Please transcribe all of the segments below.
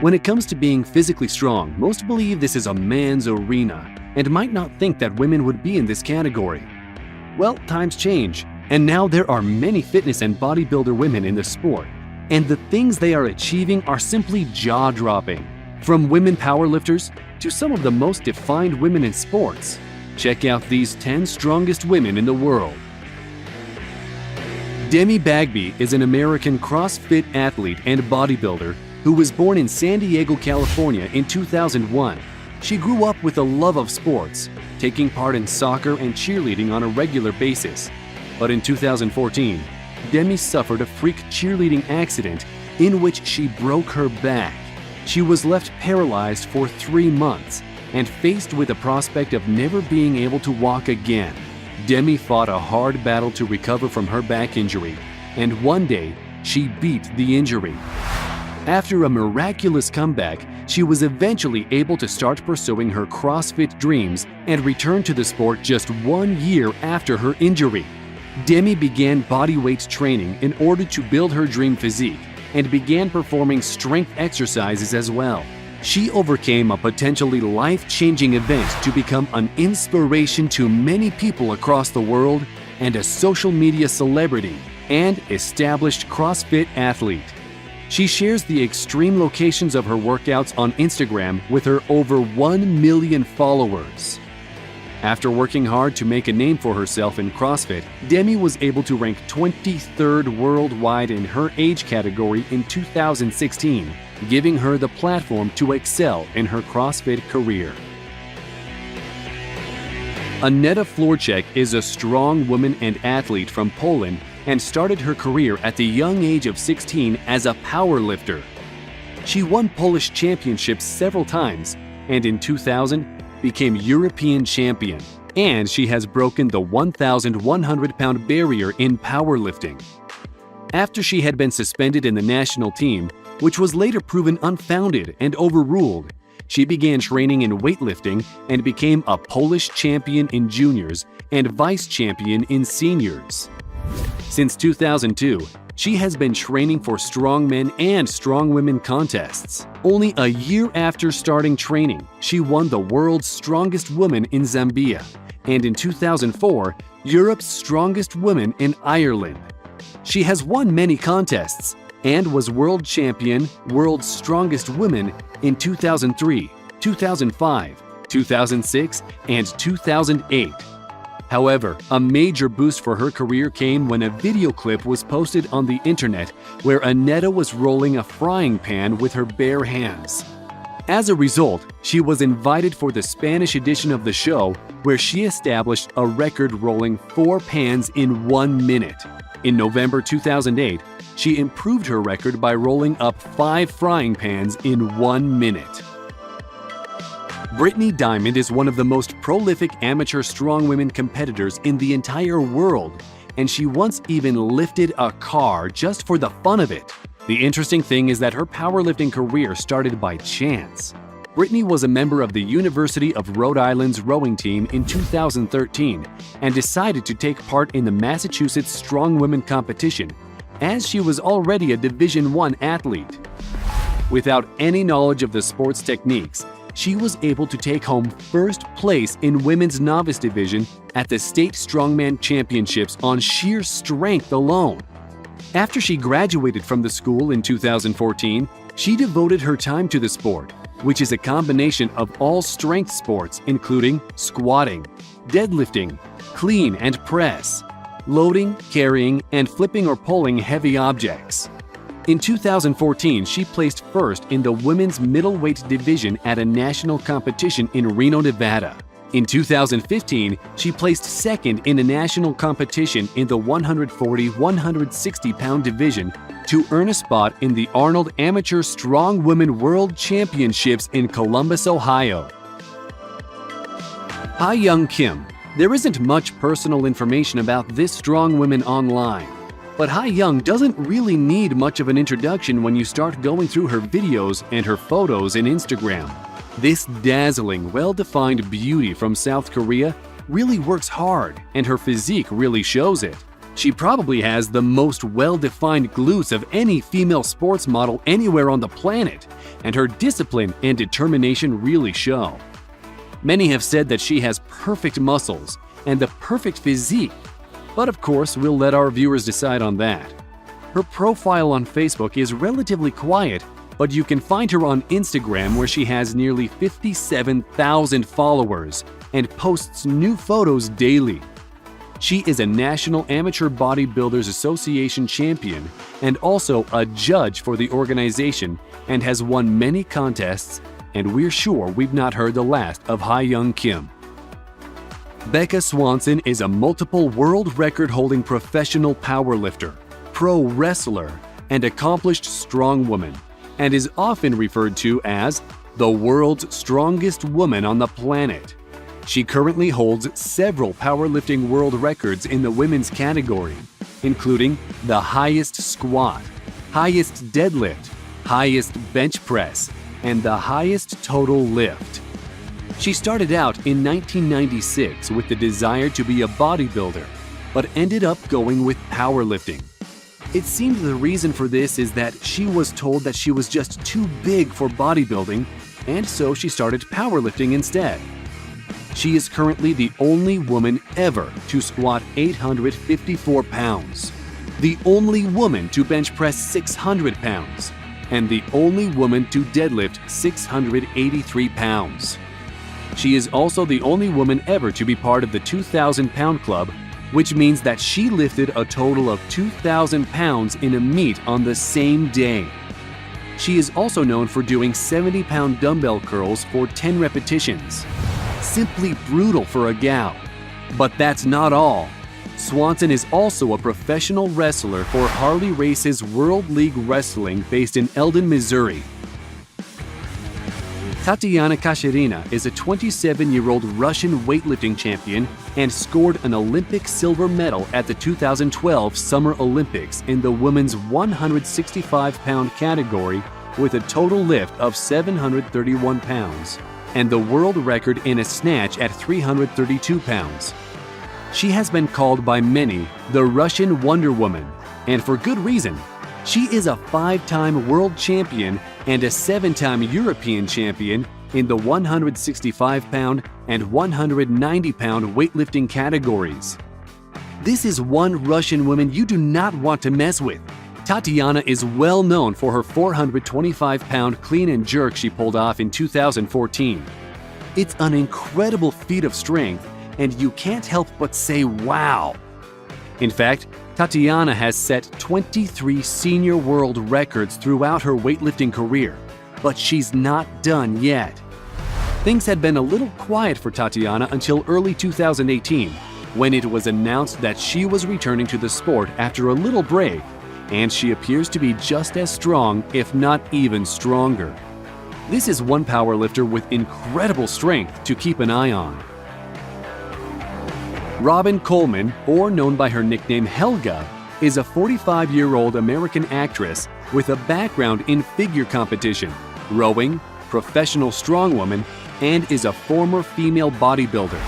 When it comes to being physically strong, most believe this is a man's arena and might not think that women would be in this category. Well, times change, and now there are many fitness and bodybuilder women in the sport, and the things they are achieving are simply jaw-dropping. From women powerlifters to some of the most defined women in sports. Check out these 10 strongest women in the world. Demi Bagby is an American CrossFit athlete and bodybuilder who was born in San Diego, California in 2001. She grew up with a love of sports, taking part in soccer and cheerleading on a regular basis. But in 2014, Demi suffered a freak cheerleading accident in which she broke her back. She was left paralyzed for 3 months and faced with the prospect of never being able to walk again. Demi fought a hard battle to recover from her back injury, and one day she beat the injury. After a miraculous comeback, she was eventually able to start pursuing her CrossFit dreams and return to the sport just 1 year after her injury. Demi began bodyweight training in order to build her dream physique and began performing strength exercises as well. She overcame a potentially life-changing event to become an inspiration to many people across the world and a social media celebrity and established CrossFit athlete. She shares the extreme locations of her workouts on Instagram with her over 1 million followers. After working hard to make a name for herself in CrossFit, Demi was able to rank 23rd worldwide in her age category in 2016, giving her the platform to excel in her CrossFit career. Aneta Florczyk is a strong woman and athlete from Poland and started her career at the young age of 16 as a powerlifter. She won Polish championships several times and in 2000 became European champion, and she has broken the 1,100-pound barrier in powerlifting. After she had been suspended in the national team, which was later proven unfounded and overruled, she began training in weightlifting and became a Polish champion in juniors and vice champion in seniors. Since 2002, she has been training for strongmen and strongwomen contests. Only a year after starting training, she won the world's strongest woman in Zambia, and in 2004, Europe's strongest woman in Ireland. She has won many contests and was world champion, world's strongest woman in 2003, 2005, 2006, and 2008. However, a major boost for her career came when a video clip was posted on the internet where Aneta was rolling a frying pan with her bare hands. As a result, she was invited for the Spanish edition of the show where she established a record rolling 4 pans in 1 minute. In November 2008, she improved her record by rolling up 5 frying pans in 1 minute. Brittany Diamond is one of the most prolific amateur strongwomen competitors in the entire world, and she once even lifted a car just for the fun of it. The interesting thing is that her powerlifting career started by chance. Brittany was a member of the University of Rhode Island's rowing team in 2013 and decided to take part in the Massachusetts Strongwomen competition, as she was already a Division I athlete. Without any knowledge of the sport's techniques, she was able to take home first place in women's novice division at the State Strongman Championships on sheer strength alone. After she graduated from the school in 2014, she devoted her time to the sport, which is a combination of all strength sports including squatting, deadlifting, clean and press, loading, carrying, and flipping or pulling heavy objects. In 2014, she placed first in the women's middleweight division at a national competition in Reno, Nevada. In 2015, she placed second in a national competition in the 140-160-pound division to earn a spot in the Arnold Amateur Strong Women World Championships in Columbus, Ohio. Ha-Young Kim. There isn't much personal information about this strong woman online. But Ha-Young doesn't really need much of an introduction when you start going through her videos and her photos in Instagram. This dazzling, well-defined beauty from South Korea really works hard, and her physique really shows it. She probably has the most well-defined glutes of any female sports model anywhere on the planet, and her discipline and determination really show. Many have said that she has perfect muscles and the perfect physique, but of course we'll let our viewers decide on that. Her profile on Facebook is relatively quiet, but you can find her on Instagram where she has nearly 57,000 followers and posts new photos daily. She is a National Amateur Bodybuilders Association champion and also a judge for the organization and has won many contests, and we're sure we've not heard the last of Ha-Young Kim. Becca Swanson is a multiple world record-holding professional powerlifter, pro wrestler, and accomplished strongwoman, and is often referred to as the world's strongest woman on the planet. She currently holds several powerlifting world records in the women's category, including the highest squat, highest deadlift, highest bench press, and the highest total lift. She started out in 1996 with the desire to be a bodybuilder, but ended up going with powerlifting. It seemed the reason for this is that she was told that she was just too big for bodybuilding, and so she started powerlifting instead. She is currently the only woman ever to squat 854 pounds, the only woman to bench press 600 pounds, and the only woman to deadlift 683 pounds. She is also the only woman ever to be part of the 2,000-pound club, which means that she lifted a total of 2,000 pounds in a meet on the same day. She is also known for doing 70-pound dumbbell curls for 10 repetitions. Simply brutal for a gal. But that's not all. Swanson is also a professional wrestler for Harley Race's World League Wrestling based in Eldon, Missouri. Tatiana Kacherina is a 27-year-old Russian weightlifting champion and scored an Olympic silver medal at the 2012 Summer Olympics in the women's 165-pound category with a total lift of 731 pounds and the world record in a snatch at 332 pounds. She has been called by many the Russian Wonder Woman, and for good reason. She is a 5-time world champion and a 7-time European champion in the 165-pound and 190-pound weightlifting categories. This is one Russian woman you do not want to mess with. Tatiana is well known for her 425-pound clean and jerk she pulled off in 2014. It's an incredible feat of strength, and you can't help but say wow. In fact, Tatiana has set 23 senior world records throughout her weightlifting career, but she's not done yet. Things had been a little quiet for Tatiana until early 2018, when it was announced that she was returning to the sport after a little break, and she appears to be just as strong, if not even stronger. This is one powerlifter with incredible strength to keep an eye on. Robin Coleman, or known by her nickname Helga, is a 45-year-old American actress with a background in figure competition, rowing, professional strongwoman, and is a former female bodybuilder.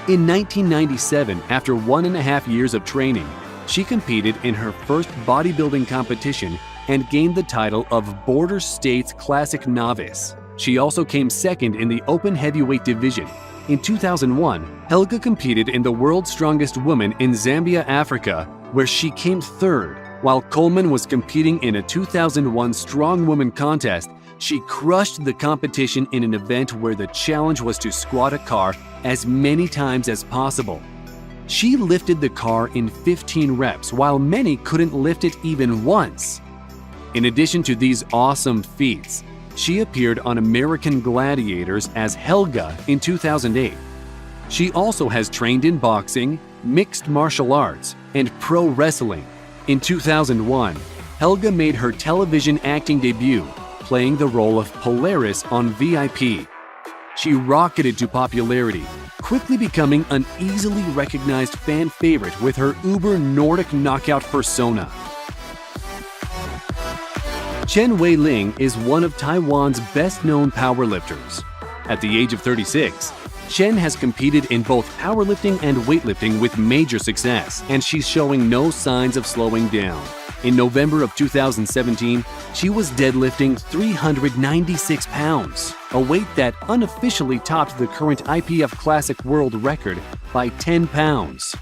In 1997, after 1.5 years of training, she competed in her first bodybuilding competition and gained the title of Border States Classic Novice. She also came second in the open heavyweight division. In 2001, Helga competed in the World's Strongest Woman in Zambia, Africa, where she came third. While Coleman was competing in a 2001 Strong Woman contest, she crushed the competition in an event where the challenge was to squat a car as many times as possible. She lifted the car in 15 reps, while many couldn't lift it even once. In addition to these awesome feats, she appeared on American Gladiators as Helga in 2008. She also has trained in boxing, mixed martial arts, and pro wrestling. In 2001, Helga made her television acting debut, playing the role of Polaris on VIP. She rocketed to popularity, quickly becoming an easily recognized fan favorite with her uber Nordic knockout persona. Chen Wei-Ling is one of Taiwan's best-known powerlifters. At the age of 36, Chen has competed in both powerlifting and weightlifting with major success, and she's showing no signs of slowing down. In November of 2017, she was deadlifting 396 pounds, a weight that unofficially topped the current IPF Classic World Record by 10 pounds.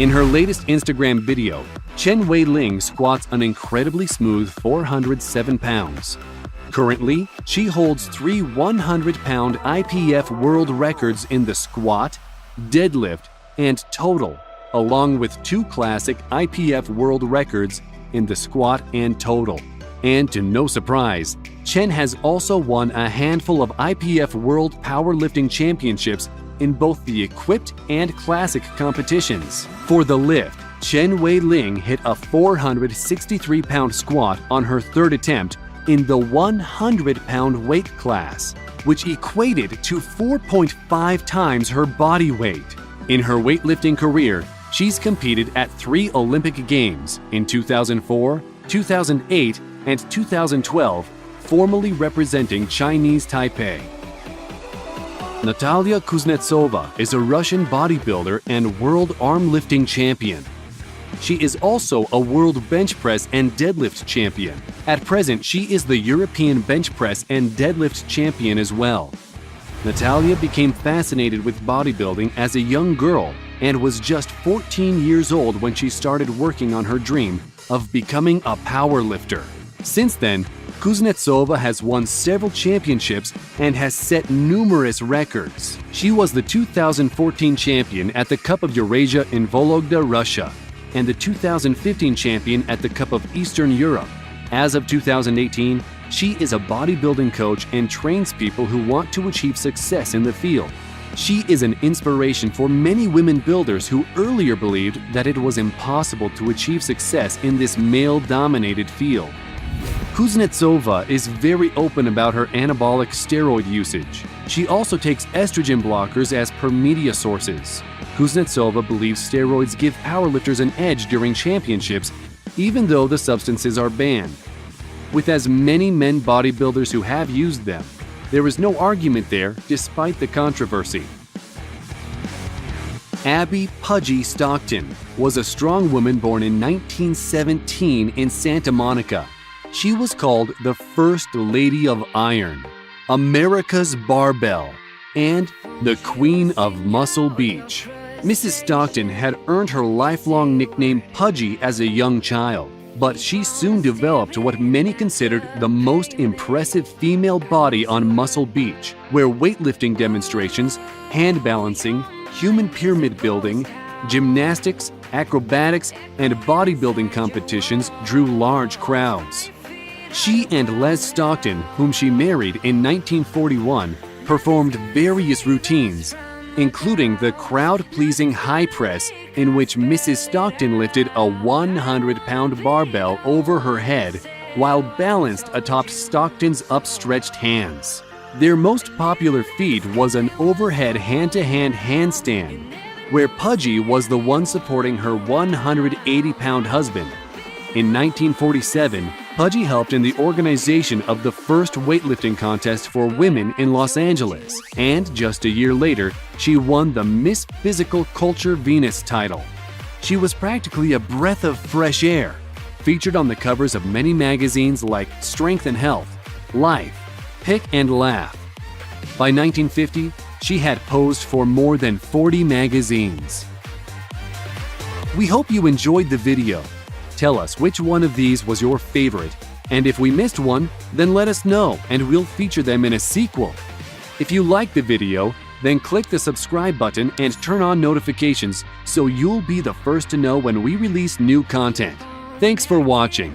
In her latest Instagram video, Chen Wei-ling squats an incredibly smooth 407 pounds. Currently, she holds 3 100-pound IPF world records in the squat, deadlift, and total, along with 2 classic IPF world records in the squat and total. And to no surprise, Chen has also won a handful of IPF World Powerlifting Championships in both the equipped and classic competitions. For the lift, Chen Wei-ling hit a 463-pound squat on her 3rd attempt in the 100-pound weight class, which equated to 4.5 times her body weight. In her weightlifting career, she's competed at 3 Olympic Games in 2004, 2008, and 2012, formally representing Chinese Taipei. Natalia Kuznetsova is a Russian bodybuilder and world arm lifting champion. She is also a world bench press and deadlift champion. At present, she is the European bench press and deadlift champion as well. Natalia became fascinated with bodybuilding as a young girl and was just 14 years old when she started working on her dream of becoming a powerlifter. Since then, Kuznetsova has won several championships and has set numerous records. She was the 2014 champion at the Cup of Eurasia in Vologda, Russia, and the 2015 champion at the Cup of Eastern Europe. As of 2018, she is a bodybuilding coach and trains people who want to achieve success in the field. She is an inspiration for many women builders who earlier believed that it was impossible to achieve success in this male-dominated field. Kuznetsova is very open about her anabolic steroid usage. She also takes estrogen blockers as per media sources. Kuznetsova believes steroids give powerlifters an edge during championships, even though the substances are banned. With as many men bodybuilders who have used them, there is no argument there despite the controversy. Abby "Pudgy" Stockton was a strong woman born in 1917 in Santa Monica. She was called the First Lady of Iron, America's Barbell, and the Queen of Muscle Beach. Mrs. Stockton had earned her lifelong nickname Pudgy as a young child, but she soon developed what many considered the most impressive female body on Muscle Beach, where weightlifting demonstrations, hand balancing, human pyramid building, gymnastics, acrobatics, and bodybuilding competitions drew large crowds. She and Les Stockton, whom she married in 1941, performed various routines, including the crowd-pleasing high press in which Mrs. Stockton lifted a 100-pound barbell over her head while balanced atop Stockton's upstretched hands. Their most popular feat was an overhead hand-to-hand handstand, where Pudgy was the one supporting her 180-pound husband. In 1947, Pudgy helped in the organization of the first weightlifting contest for women in Los Angeles, and just a year later, she won the Miss Physical Culture Venus title. She was practically a breath of fresh air, featured on the covers of many magazines like Strength and Health, Life, Pick and Laugh. By 1950, she had posed for more than 40 magazines. We hope you enjoyed the video. Tell us which one of these was your favorite, and if we missed one, then let us know and we'll feature them in a sequel. If you liked the video, then click the subscribe button and turn on notifications so you'll be the first to know when we release new content. Thanks for watching.